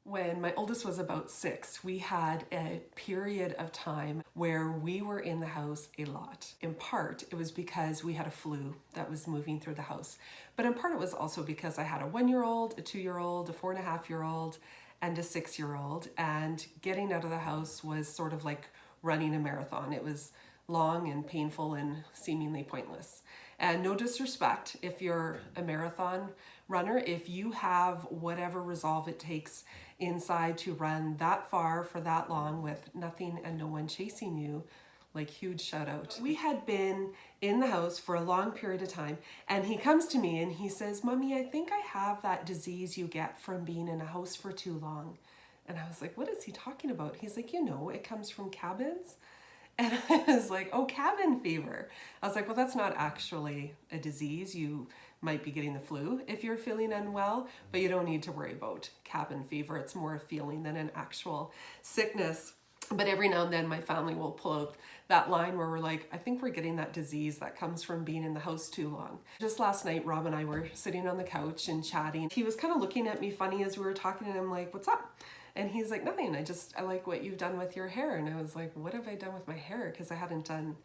When my oldest was about 6, we had a period of time where we were in the house a lot. In part, it was because we had a flu that was moving through the house. But in part, it was also because I had a 1-year-old, a 2-year-old, a 4.5-year-old, and a 6-year-old. And getting out of the house was sort of like running a marathon. It was long and painful and seemingly pointless. And no disrespect if you're a marathon runner, if you have whatever resolve it takes inside to run that far for that long with nothing and no one chasing you, like, huge shout out. We had been in the house for a long period of time, and he comes to me and he says, "Mommy, I think I have that disease you get from being in a house for too long." And I was like, "What is he talking about?" He's like, "It comes from cabins." And I was like, "Oh, cabin fever." I was like, "Well, that's not actually a disease. You might be getting the flu if you're feeling unwell, but you don't need to worry about cabin fever. It's more a feeling than an actual sickness." But every now and then my family will pull out that line where we're like, "I think we're getting that disease that comes from being in the house too long." Just last night, Rob and I were sitting on the couch and chatting. He was kind of looking at me funny as we were talking, and I'm like, "What's up?" And he's like, "Nothing. I like what you've done with your hair." And I was like, "What have I done with my hair?" Because I hadn't done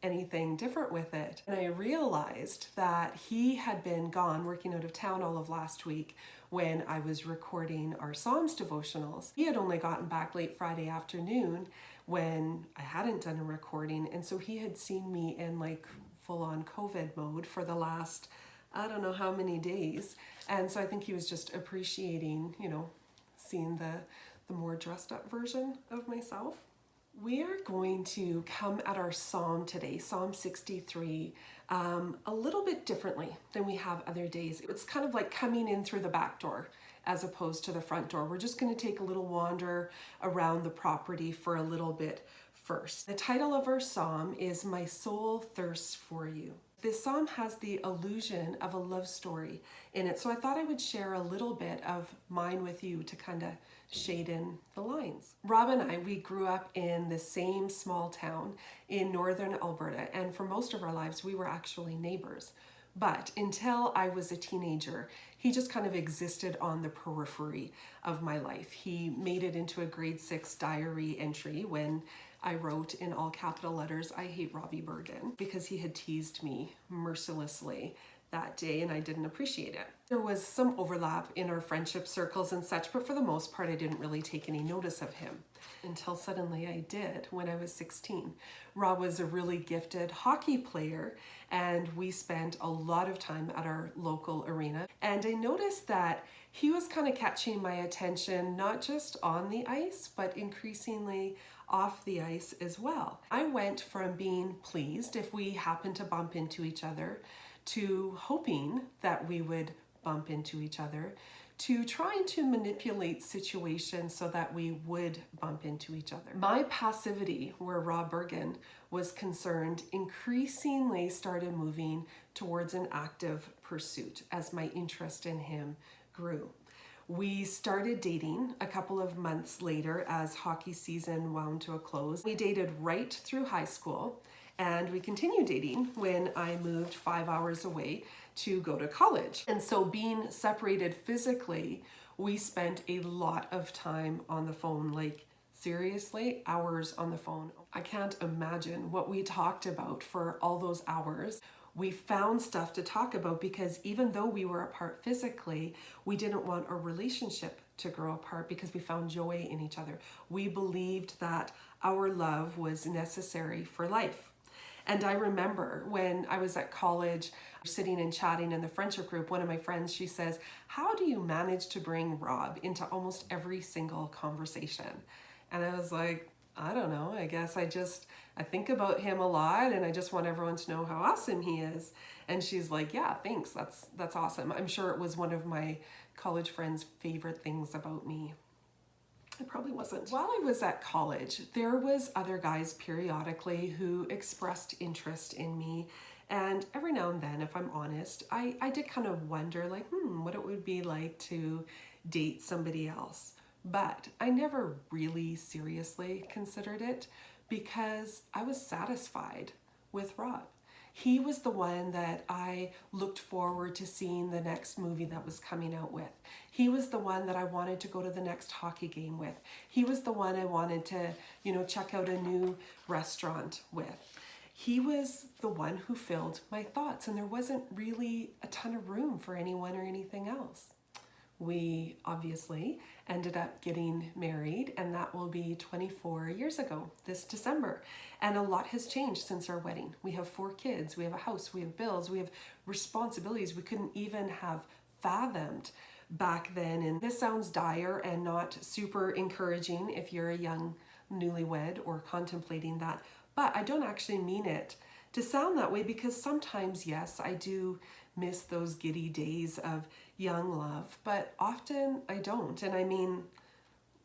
anything different with it. And I realized that he had been gone working out of town all of last week when I was recording our Psalms devotionals. He had only gotten back late Friday afternoon when I hadn't done a recording. And so he had seen me in like full on COVID mode for the last, I don't know how many days. And so I think he was just appreciating, seeing the more dressed up version of myself. We are going to come at our psalm today, Psalm 63, a little bit differently than we have other days. It's kind of like coming in through the back door as opposed to the front door. We're just going to take a little wander around the property for a little bit first. The title of our psalm is "My Soul Thirsts for You." This psalm has the illusion of a love story in it, so I thought I would share a little bit of mine with you to kind of shade in the lines. Rob and I, we grew up in the same small town in northern Alberta, and for most of our lives, we were actually neighbors. But until I was a teenager, he just kind of existed on the periphery of my life. He made it into a grade 6 diary entry when I wrote in all capital letters, "I hate Robbie Bergen," because he had teased me mercilessly that day and I didn't appreciate it. There was some overlap in our friendship circles and such, but for the most part, I didn't really take any notice of him until suddenly I did when I was 16. Rob was a really gifted hockey player, and we spent a lot of time at our local arena. And I noticed that he was kind of catching my attention, not just on the ice, but increasingly off the ice as well. I went from being pleased if we happened to bump into each other, to hoping that we would bump into each other, to trying to manipulate situations so that we would bump into each other. My passivity, where Rob Bergen was concerned, increasingly started moving towards an active pursuit as my interest in him grew. We started dating a couple of months later as hockey season wound to a close. We dated right through high school, and we continued dating when I moved 5 hours away to go to college. And so, being separated physically, we spent a lot of time on the phone, like seriously, hours on the phone. I can't imagine what we talked about for all those hours. We found stuff to talk about because even though we were apart physically, we didn't want our relationship to grow apart because we found joy in each other. We believed that our love was necessary for life. And I remember when I was at college, sitting and chatting in the friendship group, one of my friends, she says, "How do you manage to bring Rob into almost every single conversation?" And I was like, "I don't know. I guess I think about him a lot, and I just want everyone to know how awesome he is." And she's like, "Yeah, thanks. That's awesome." I'm sure it was one of my college friends' favorite things about me. It probably wasn't. While I was at college, there was other guys periodically who expressed interest in me. And every now and then, if I'm honest, I did kind of wonder what it would be like to date somebody else. But I never really seriously considered it because I was satisfied with Rob. He was the one that I looked forward to seeing the next movie that was coming out with. He was the one that I wanted to go to the next hockey game with. He was the one I wanted to, check out a new restaurant with. He was the one who filled my thoughts, and there wasn't really a ton of room for anyone or anything else. We obviously ended up getting married, and that will be 24 years ago this December. And a lot has changed since our wedding. We have 4 kids, we have a house, we have bills, we have responsibilities we couldn't even have fathomed back then. And this sounds dire and not super encouraging if you're a young newlywed or contemplating that. But I don't actually mean it to sound that way, because sometimes, yes, I do miss those giddy days of young love, but often I don't. And I mean,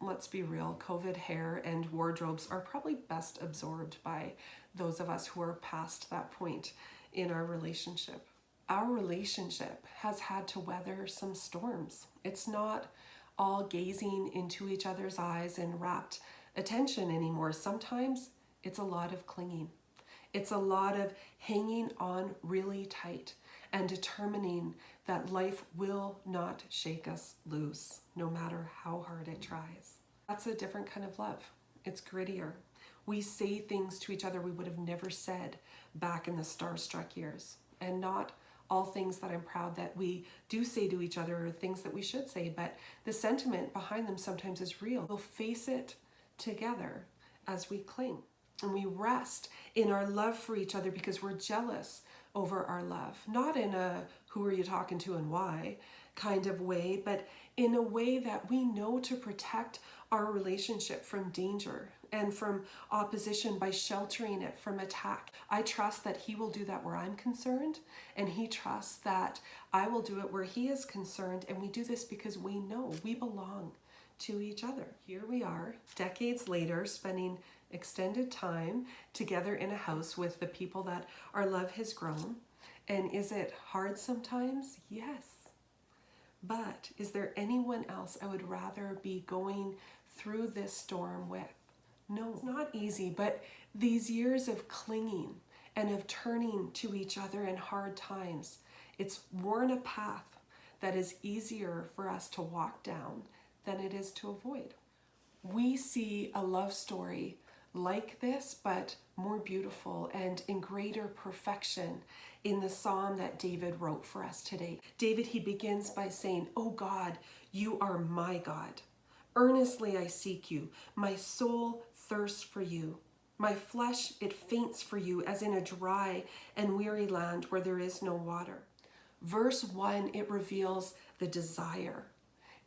let's be real, COVID hair and wardrobes are probably best absorbed by those of us who are past that point in our relationship. Our relationship has had to weather some storms. It's not all gazing into each other's eyes and rapt attention anymore. Sometimes it's a lot of clinging. It's a lot of hanging on really tight and determining that life will not shake us loose, no matter how hard it tries. That's a different kind of love. It's grittier. We say things to each other we would have never said back in the starstruck years. And not all things that I'm proud that we do say to each other are things that we should say, but the sentiment behind them sometimes is real. We'll face it together as we cling. And we rest in our love for each other because we're jealous over our love. Not in a who are you talking to and why kind of way, but in a way that we know to protect our relationship from danger and from opposition by sheltering it from attack. I trust that he will do that where I'm concerned, and he trusts that I will do it where he is concerned, and we do this because we know we belong to each other. Here we are, decades later, spending extended time together in a house with the people that our love has grown. And is it hard sometimes? Yes. But is there anyone else I would rather be going through this storm with? No, it's not easy, but these years of clinging and of turning to each other in hard times, it's worn a path that is easier for us to walk down than it is to avoid. We see a love story like this, but more beautiful and in greater perfection in the psalm that David wrote for us today. David, he begins by saying, "Oh God, you are my God. Earnestly I seek you. My soul thirsts for you. My flesh, it faints for you as in a dry and weary land where there is no water." Verse 1, it reveals the desire.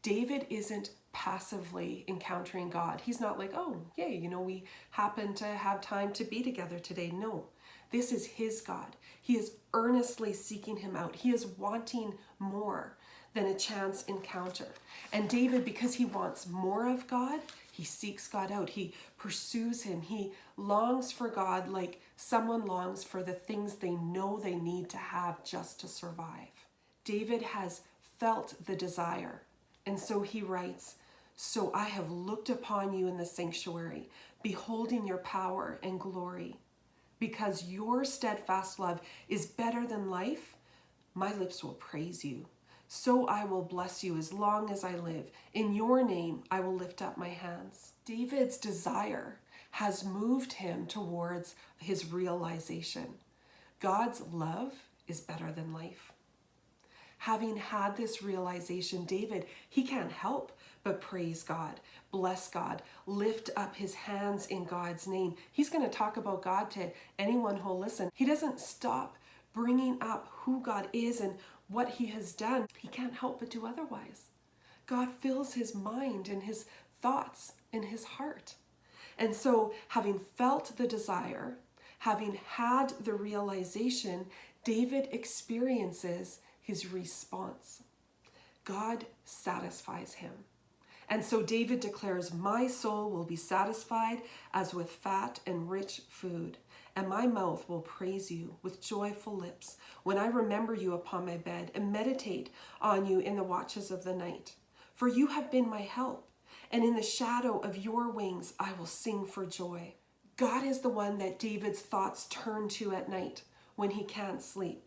David isn't passively encountering God. He's not like, oh, yay, we happen to have time to be together today. No, this is his God. He is earnestly seeking him out. He is wanting more than a chance encounter. And David, because he wants more of God, he seeks God out. He pursues him. He longs for God like someone longs for the things they know they need to have just to survive. David has felt the desire. And so he writes, "So I have looked upon you in the sanctuary, beholding your power and glory. Because your steadfast love is better than life, my lips will praise you. So I will bless you as long as I live. In your name, I will lift up my hands." David's desire has moved him towards his realization. God's love is better than life. Having had this realization, David, he can't help but praise God, bless God, lift up his hands in God's name. He's going to talk about God to anyone who'll listen. He doesn't stop bringing up who God is and what he has done. He can't help but do otherwise. God fills his mind and his thoughts in his heart. And so, having felt the desire, having had the realization, David experiences his response. God satisfies him. And so David declares, "My soul will be satisfied as with fat and rich food, and my mouth will praise you with joyful lips when I remember you upon my bed and meditate on you in the watches of the night. For you have been my help, and in the shadow of your wings I will sing for joy." God is the one that David's thoughts turn to at night when he can't sleep,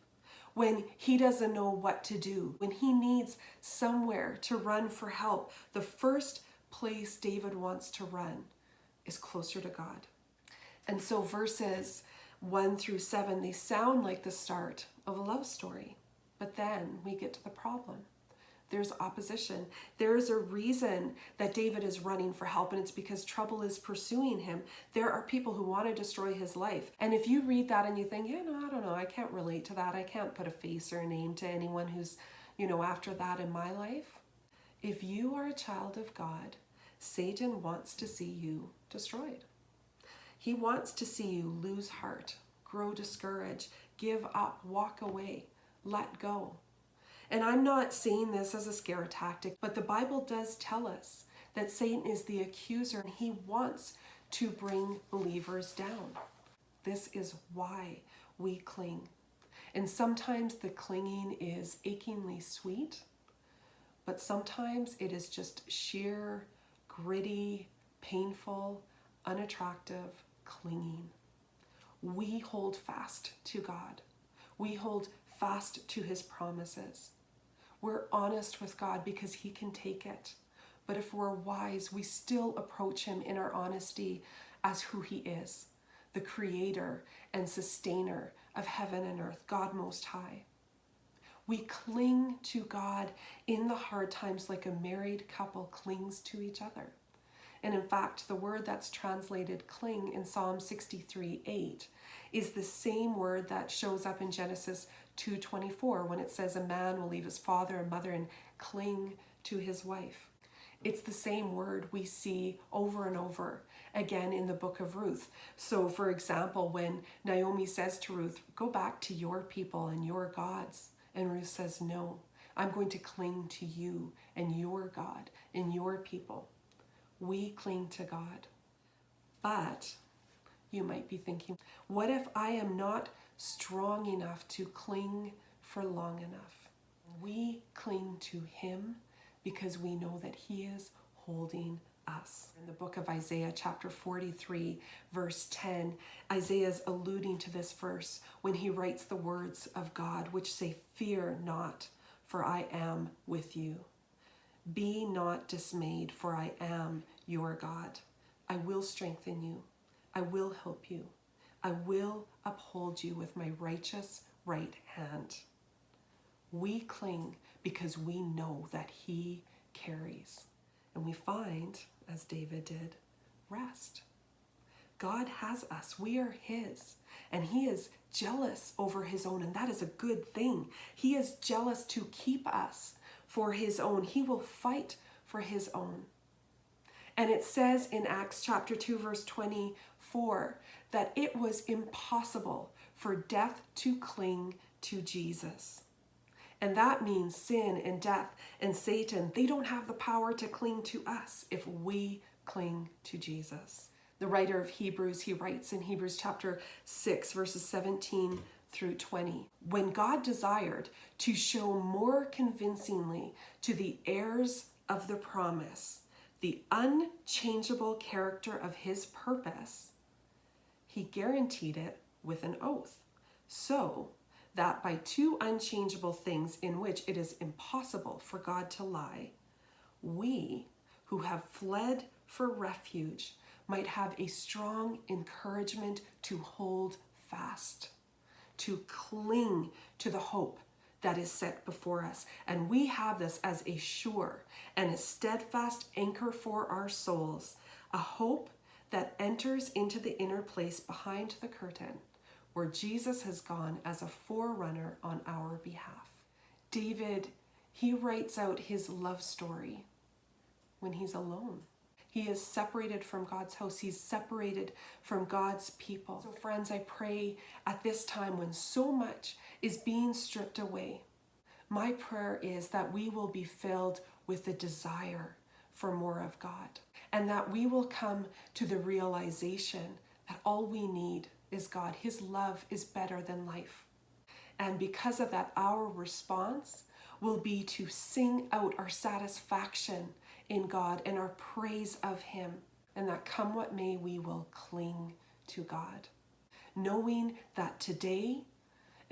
when he doesn't know what to do, when he needs somewhere to run for help. The first place David wants to run is closer to God. And so verses 1 through 7, they sound like the start of a love story. But then we get to the problem. There's opposition. There is a reason that David is running for help, and it's because trouble is pursuing him. There are people who want to destroy his life. And if you read that and you think, yeah, no, I don't know, I can't relate to that. I can't put a face or a name to anyone who's, after that in my life. If you are a child of God, Satan wants to see you destroyed. He wants to see you lose heart, grow discouraged, give up, walk away, let go. And I'm not saying this as a scare tactic, but the Bible does tell us that Satan is the accuser and he wants to bring believers down. This is why we cling. And sometimes the clinging is achingly sweet, but sometimes it is just sheer, gritty, painful, unattractive clinging. We hold fast to God. We hold fast to his promises. We're honest with God because he can take it. But if we're wise, we still approach him in our honesty as who he is, the creator and sustainer of heaven and earth, God Most High. We cling to God in the hard times like a married couple clings to each other. And in fact, the word that's translated cling in Psalm 63:8 is the same word that shows up in Genesis 2:24 when it says a man will leave his father and mother and cling to his wife. It's the same word we see over and over again in the book of Ruth. So for example, when Naomi says to Ruth, go back to your people and your gods. And Ruth says, no, I'm going to cling to you and your God and your people. We cling to God. But you might be thinking, what if I am not strong enough to cling for long enough? We cling to him because we know that he is holding us. In the book of Isaiah, chapter 43, verse 10, Isaiah is alluding to this verse when he writes the words of God, which say, fear not, for I am with you. Be not dismayed, for I am your God. I will strengthen you. I will help you. I will uphold you with my righteous right hand. We cling because we know that he carries. And we find, as David did, rest. God has us. We are his. And he is jealous over his own, and that is a good thing. He is jealous to keep us for his own. He will fight for his own. And it says in Acts chapter 2, verse 24, that it was impossible for death to cling to Jesus. And that means sin and death and Satan, they don't have the power to cling to us if we cling to Jesus. The writer of Hebrews, he writes in Hebrews chapter 6, verses 17 through 20, when God desired to show more convincingly to the heirs of the promise the unchangeable character of his purpose, he guaranteed it with an oath, so that by two unchangeable things in which it is impossible for God to lie, we who have fled for refuge might have a strong encouragement to hold fast, to cling to the hope that is set before us. And we have this as a sure and a steadfast anchor for our souls, a hope that enters into the inner place behind the curtain, where Jesus has gone as a forerunner on our behalf. David, he writes out his love story when he's alone. He is separated from God's house. He's separated from God's people. So friends, I pray at this time when so much is being stripped away, my prayer is that we will be filled with the desire for more of God, and that we will come to the realization that all we need is God. His love is better than life. And because of that, our response will be to sing out our satisfaction in God and our praise of him. And that come what may, we will cling to God, knowing that today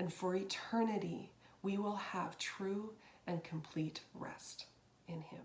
And for eternity, we will have true and complete rest in Him.